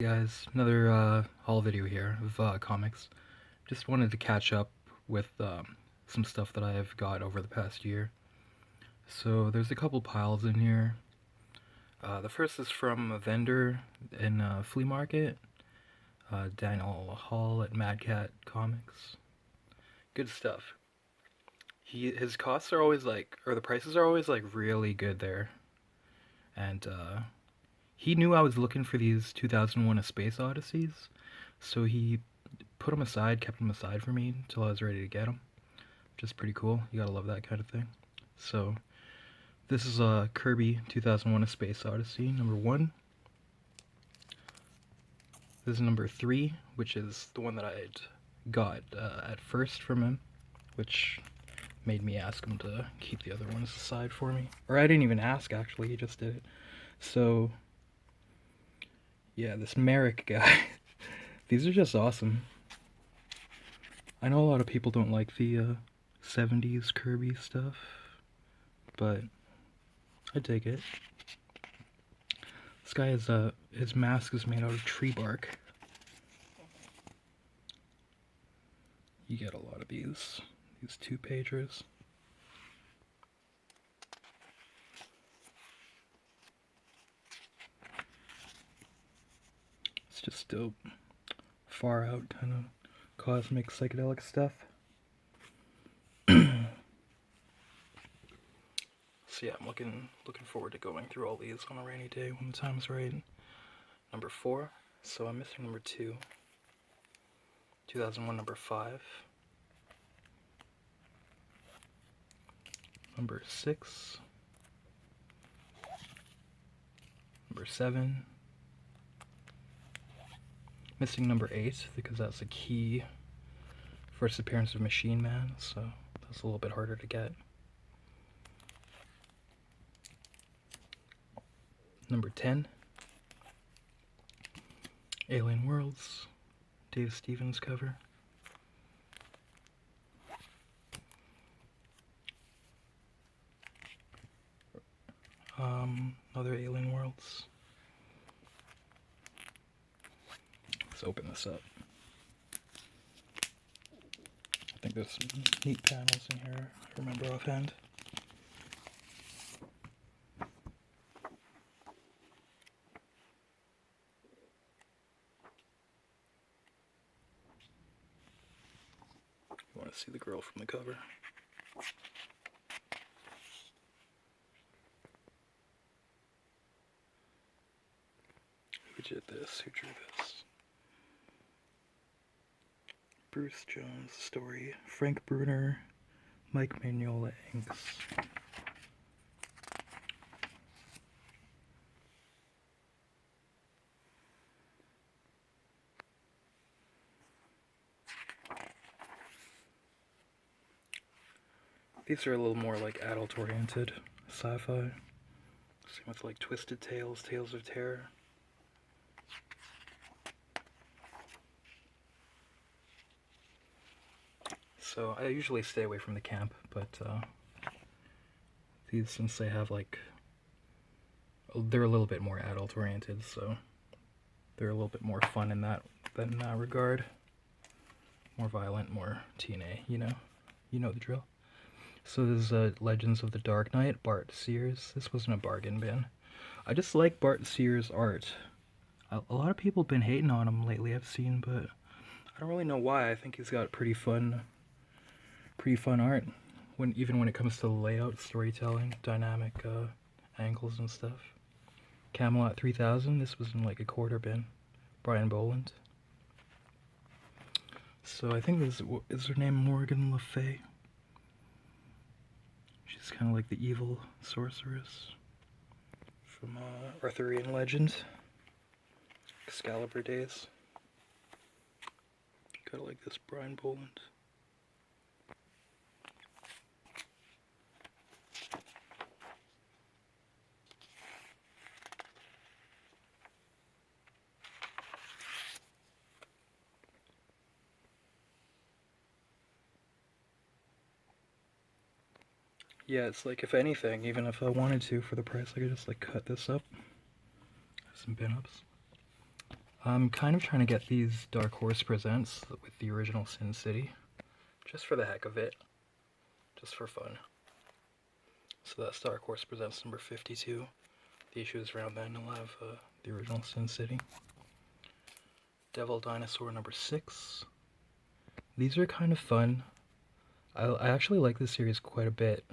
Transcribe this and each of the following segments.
Guys, another haul video here of comics. Just wanted to catch up with some stuff that I have got over the past year. So there's a couple piles in here. The first is from a vendor in a flea market, Daniel Hall at Mad Cat Comics. Good stuff. His costs are always or the prices are always really good there. And he knew I was looking for these 2001: A Space Odysseys, so he put them aside, kept them aside for me until I was ready to get them, which is pretty cool. You gotta love that kind of thing. So this is Kirby 2001: A Space Odyssey number 1. This is number 3, which is the one that I got at first from him, which made me ask him to keep the other ones aside for me. Or I didn't even ask, actually, he just did it. So yeah, this Merrick guy. These are just awesome. I know a lot of people don't like the 70s Kirby stuff, but I take it. This guy is his mask is made out of tree bark. You get a lot of these 2-pagers. It's just dope. Far out kind of cosmic psychedelic stuff. So yeah, I'm looking forward to going through all these on a rainy day when the time's right. Number 4. So I'm missing number 2. 2001 number 5. Number 6. Number 7. Missing number 8 because that's a key first appearance of Machine Man, so that's a little bit harder to get. Number 10. Alien Worlds, Dave Stevens cover. Other Alien Worlds. Let's open this up. I think there's some neat panels in here, if I remember offhand. You want to see the girl from the cover. Who did this? Who drew this? Bruce Jones story. Frank Bruner, Mike Mignola inks. These are a little more like adult-oriented sci-fi. Same with like Twisted Tales, Tales of Terror. So I usually stay away from the camp, but these, since they have they're a little bit more adult-oriented, so they're a little bit more fun in that regard. More violent, more TNA, you know the drill. So this is Legends of the Dark Knight, Bart Sears. This wasn't a bargain bin. I just like Bart Sears' art. A lot of people have been hating on him lately, I've seen, but I don't really know why. I think he's got pretty fun art. Even when it comes to the layout, storytelling, dynamic angles and stuff. Camelot 3000. This was in like a quarter bin. Brian Boland. So I think this is her name, Morgan Le Fay. She's kind of like the evil sorceress from Arthurian legend, Excalibur days. Gotta like this Brian Boland. Yeah, it's like, if anything, even if I wanted to for the price, I could just like cut this up. Some pin-ups. I'm kind of trying to get these Dark Horse Presents with the original Sin City, just for the heck of it, just for fun. So that's Dark Horse Presents number 52. The issues around then will have the original Sin City. Devil Dinosaur number 6. These are kind of fun. I actually like this series quite a bit.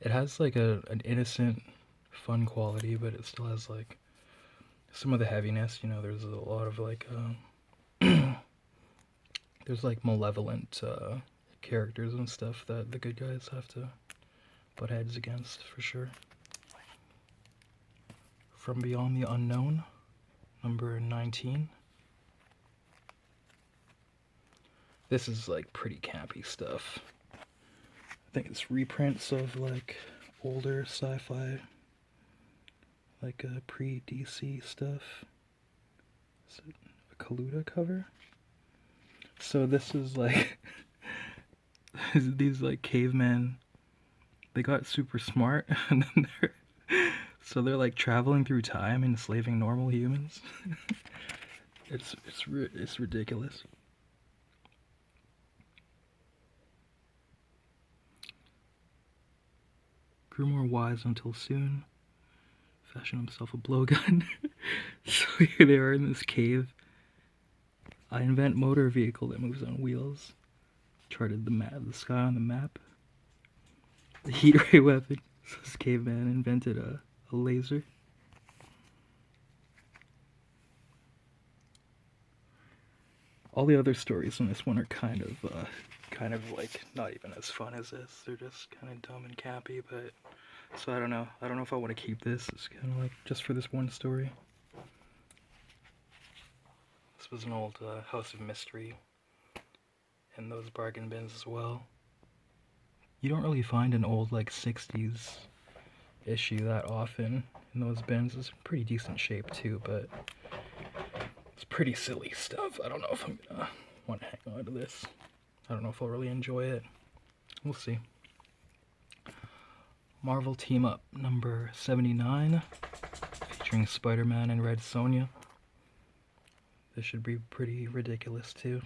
It has like an innocent, fun quality, but it still has like some of the heaviness. You know, there's a lot of like there's like malevolent characters and stuff that the good guys have to butt heads against for sure. From Beyond the Unknown, number 19. This is like pretty campy stuff. I think it's reprints of like older sci-fi, like pre-DC stuff. Is it a Kaluta cover? So this is like these like cavemen. They got super smart, and then they're like traveling through time and enslaving normal humans. It's ridiculous. Grew more wise until soon. Fashioned himself a blowgun. So here they are in this cave. I invent motor vehicle that moves on wheels. Charted the sky on the map. The heat ray weapon. This caveman invented a laser. All the other stories in this one are kind of like not even as fun as this. They're just kind of dumb and campy, but so I don't know if I want to keep this. It's kind of like just for this one story. This was an old House of Mystery in those bargain bins as well. You don't really find an old like 60s issue that often in those bins. It's in pretty decent shape too, but it's pretty silly stuff. I don't know if I'm gonna want to hang on to this. I don't know if I'll really enjoy it. We'll see. Marvel Team Up number 79, featuring Spider-Man and Red Sonja. This should be pretty ridiculous too.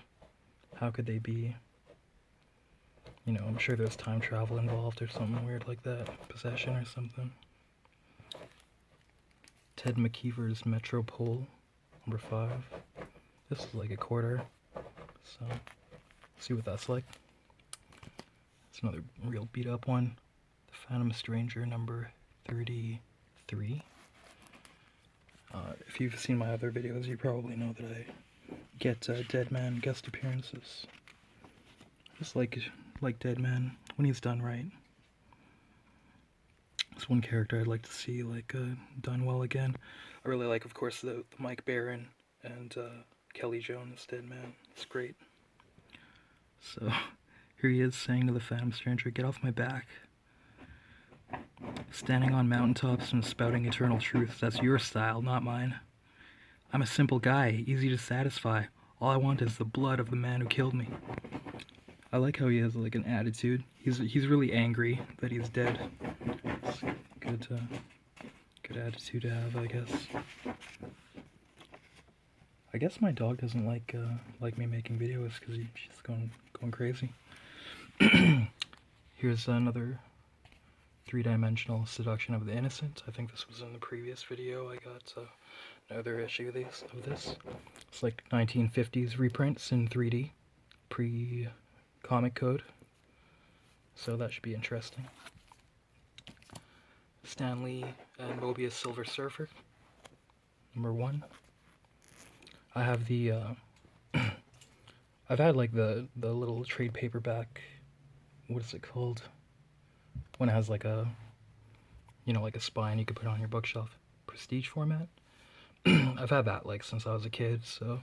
How could they be? You know, I'm sure there's time travel involved or something weird like that. Possession or something. Ted McKeever's Metropole, number 5. This is like a quarter, so see what that's like. It's another real beat up one. The Phantom Stranger, number 33. If you've seen my other videos, you probably know that I get Deadman guest appearances. Just like Deadman when he's done right. It's one character I'd like to see like done well again. I really like, of course, the Mike Baron and Kelly Jones Deadman. It's great. So here he is saying to the Phantom Stranger, "Get off my back." Standing on mountaintops and spouting eternal truth. That's your style, not mine. I'm a simple guy, easy to satisfy. All I want is the blood of the man who killed me. I like how he has like an attitude. He's really angry that he's dead. It's good attitude to have, I guess. I guess my dog doesn't like me making videos because she's going crazy. Here's another 3-dimensional Seduction of the Innocent. I think this was in the previous video. I got another issue of this. It's like 1950s reprints in 3D, pre-comic code. So that should be interesting. Stan Lee and Mobius Silver Surfer, number 1. I have the I've had like the little trade paperback. What is it called? When it has like a, you know, like a spine you could put on your bookshelf. Prestige format. I've had that like since I was a kid, so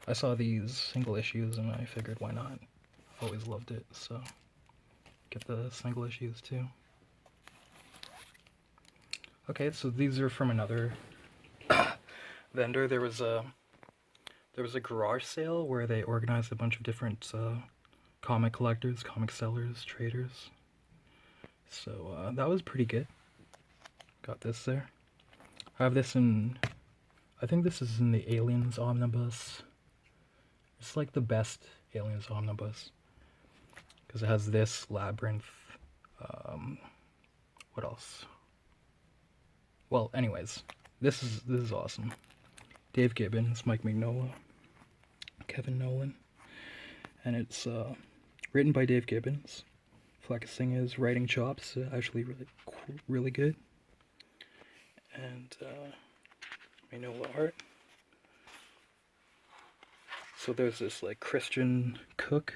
I saw these single issues and I figured why not. I've always loved it, so get the single issues too. Okay, so these are from another vendor. There was a garage sale where they organized a bunch of different comic collectors, comic sellers, traders. So that was pretty good. Got this there. I have this in I think this is in the Aliens Omnibus. It's like the best Aliens Omnibus. Because it has this, Labyrinth, what else? Well, anyways, this is awesome. Dave Gibbons, Mike Mignola, Kevin Nolan, and it's written by Dave Gibbons, flexing his writing chops, actually really good. And Mignola art. So there's this like Christian cook.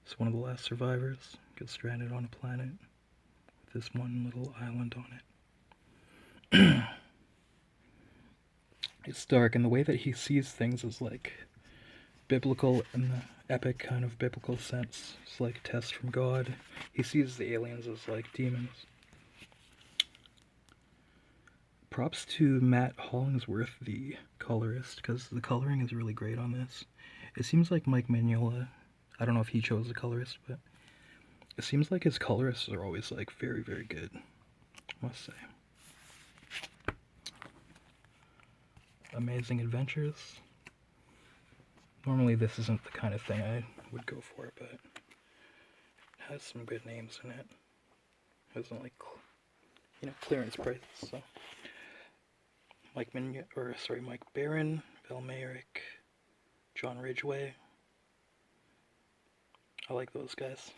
It's one of the last survivors. Gets stranded on a planet with this one little island on it. It's dark, and the way that he sees things is like biblical in the epic kind of biblical sense. It's like a test from God. He sees the aliens as like demons. Props to Matt Hollingsworth, the colorist, because the coloring is really great on this. It seems like Mike Mignola, I don't know if he chose the colorist, but it seems like his colorists are always like very, very good, I must say. Amazing Adventures. Normally this isn't the kind of thing I would go for, but it has some good names in it. It wasn't like, you know, clearance prices, so. Mike Barron, Val Mayrick, John Ridgway. I like those guys.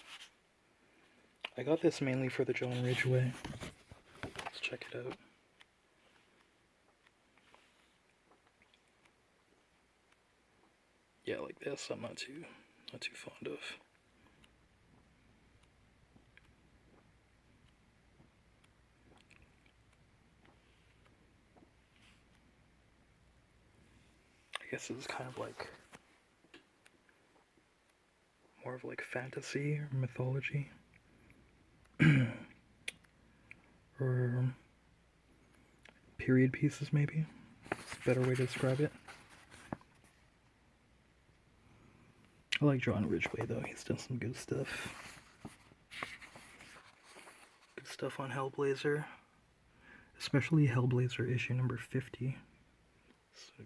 I got this mainly for the John Ridgway. Let's check it out. Yeah, like this, I'm not too fond of. I guess it's kind of like more of like fantasy or mythology. Or period pieces, maybe. It's a better way to describe it. I like John Ridgway though, he's done some good stuff. Good stuff on Hellblazer. Especially Hellblazer issue number 50. So,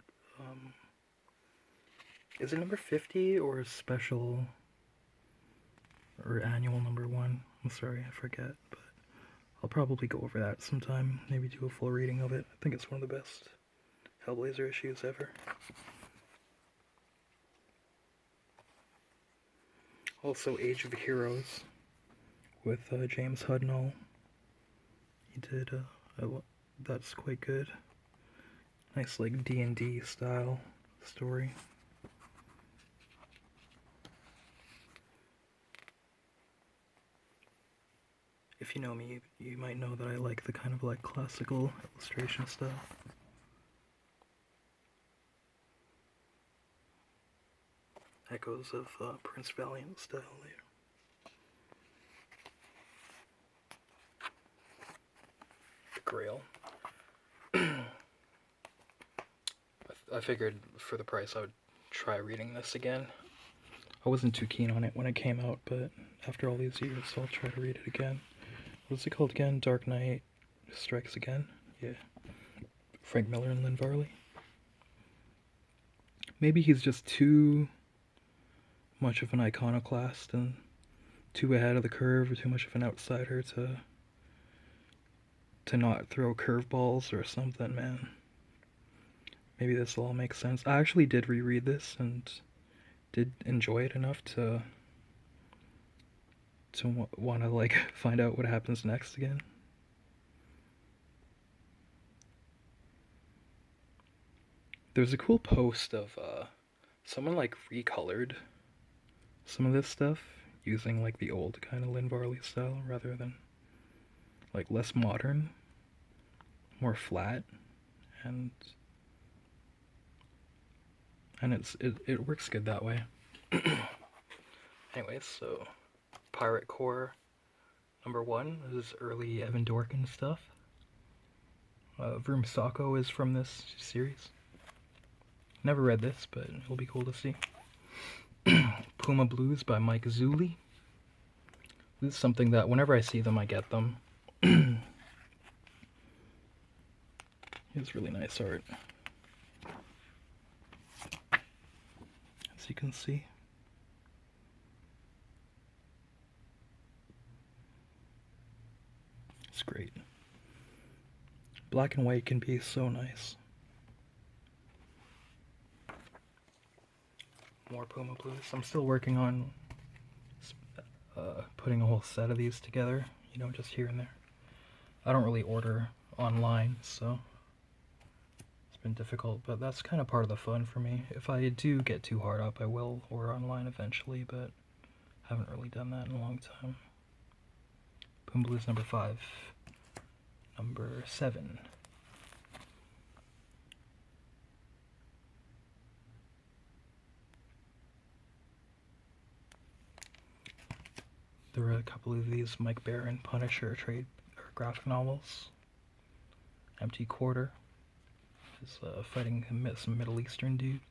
is it number 50 or special or annual number 1? I'm sorry, I forget, but I'll probably go over that sometime, maybe do a full reading of it. I think it's one of the best Hellblazer issues ever. Also Age of Heroes with James Hudnall. He did, that's quite good. Nice like D&D style story. If you know me, you might know that I like the kind of like classical illustration style. Echoes of Prince Valiant style there. The Grail. I figured for the price I would try reading this again. I wasn't too keen on it when it came out, but after all these years, I'll try to read it again. What's it called again? Dark Knight Strikes Again? Yeah. Frank Miller and Lynn Varley. Maybe he's just too much of an iconoclast and too ahead of the curve, or too much of an outsider to not throw curveballs or something, man. Maybe this will all make sense. I actually did reread this and did enjoy it enough to want to like find out what happens next again. There's a cool post of someone like recolored some of this stuff using like the old kind of Lynn Varley style rather than like less modern, more flat, and it works good that way. Anyways, so Pirate Core number 1 is early Evan Dorkin stuff. Vroom Sacco is from this series. Never read this, but it'll be cool to see. Puma Blues by Mike Zulli. This is something that whenever I see them, I get them. It's really nice art. you can see. It's great. Black and white can be so nice. More Puma Blues. I'm still working on putting a whole set of these together, you know, just here and there. I don't really order online, so it's been difficult, but that's kind of part of the fun for me. If I do get too hard up, I will order online eventually, but haven't really done that in a long time. Puma Blues number 5. Number 7. There were a couple of these Mike Baron Punisher trade or graphic novels. Empty Quarter is fighting some Middle Eastern dudes.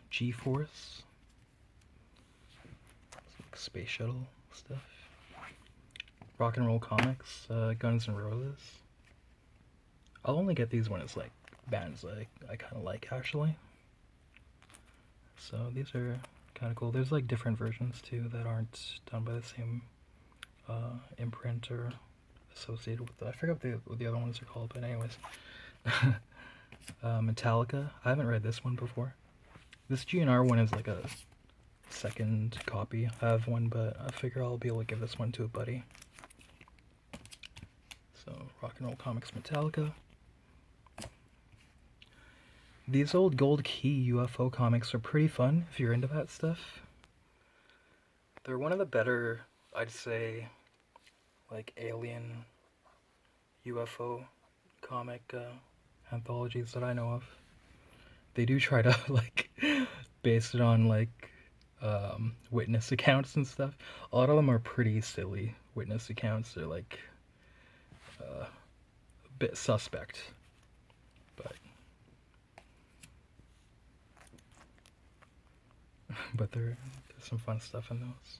G-Force, like space shuttle stuff. Rock and Roll Comics, Guns N' Roses. I'll only get these when it's like bands I kind of like, actually. So these are kind of cool. There's like different versions too that aren't done by the same imprint or associated with I forget what the other ones are called, but anyways. Metallica. I haven't read this one before. This GNR one is like a second copy. I have one, but I figure I'll be able to give this one to a buddy. So, Rock and Roll Comics Metallica. These old Gold Key UFO comics are pretty fun if you're into that stuff. They're one of the better, I'd say, like alien UFO comic anthologies that I know of. They do try to like base it on like witness accounts and stuff. A lot of them are pretty silly witness accounts. They're like a bit suspect, but there's some fun stuff in those.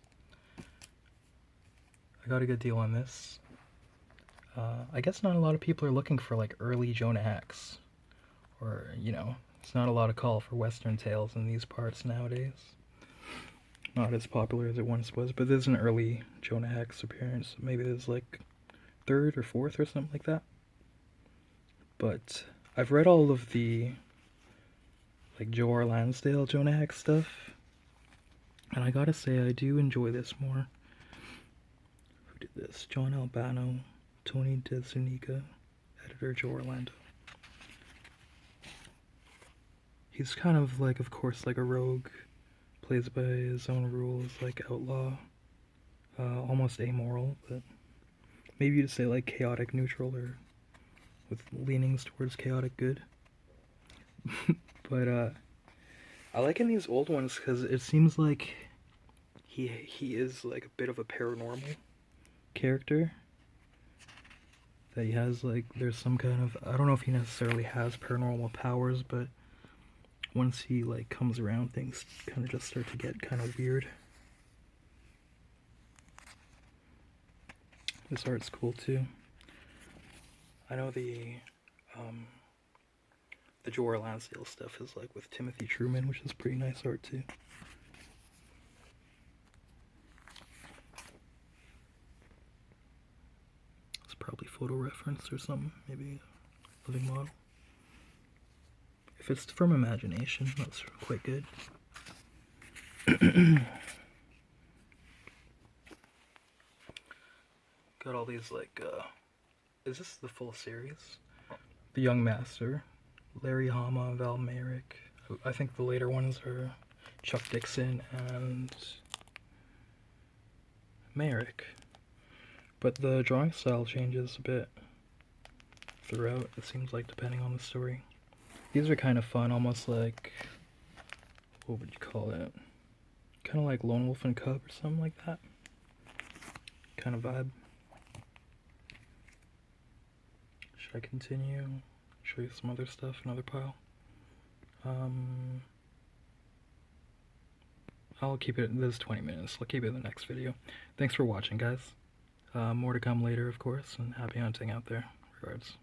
I got a good deal on this. I guess not a lot of people are looking for like early Jonah Hex, or you know, it's not a lot of call for Western tales in these parts nowadays. Not as popular as it once was, but there's an early Jonah Hex appearance. Maybe there's like 3rd or 4th or something like that. But I've read all of the like Joe R. Lansdale Jonah Hex stuff, and I gotta say I do enjoy this more. Who did this? John Albano, Tony DeZuniga, editor Joe Orlando. He's kind of like, of course, like a rogue, plays by his own rules, like outlaw, almost amoral, but maybe you'd say like chaotic neutral or with leanings towards chaotic good. But I like in these old ones because it seems like he is like a bit of a paranormal character. That he has like, there's some kind of, I don't know if he necessarily has paranormal powers, but once he like comes around, things kind of just start to get kind of weird. This art's cool too. I know the Joe R. Lansdale stuff is like with Timothy Truman, which is pretty nice art too. It's probably photo reference or something, maybe a living model. If it's from imagination, that's quite good. Got all these like, is this the full series? The Young Master, Larry Hama, Val Merrick. I think the later ones are Chuck Dixon and Merrick. But the drawing style changes a bit throughout, it seems like, depending on the story. These are kind of fun, almost like, what would you call it? Kind of like Lone Wolf and Cub or something like that. Kind of vibe. Should I continue? Show you some other stuff, another pile. I'll keep it, this is 20 minutes, I'll keep it in the next video. Thanks for watching, guys. More to come later, of course, and happy hunting out there. Regards.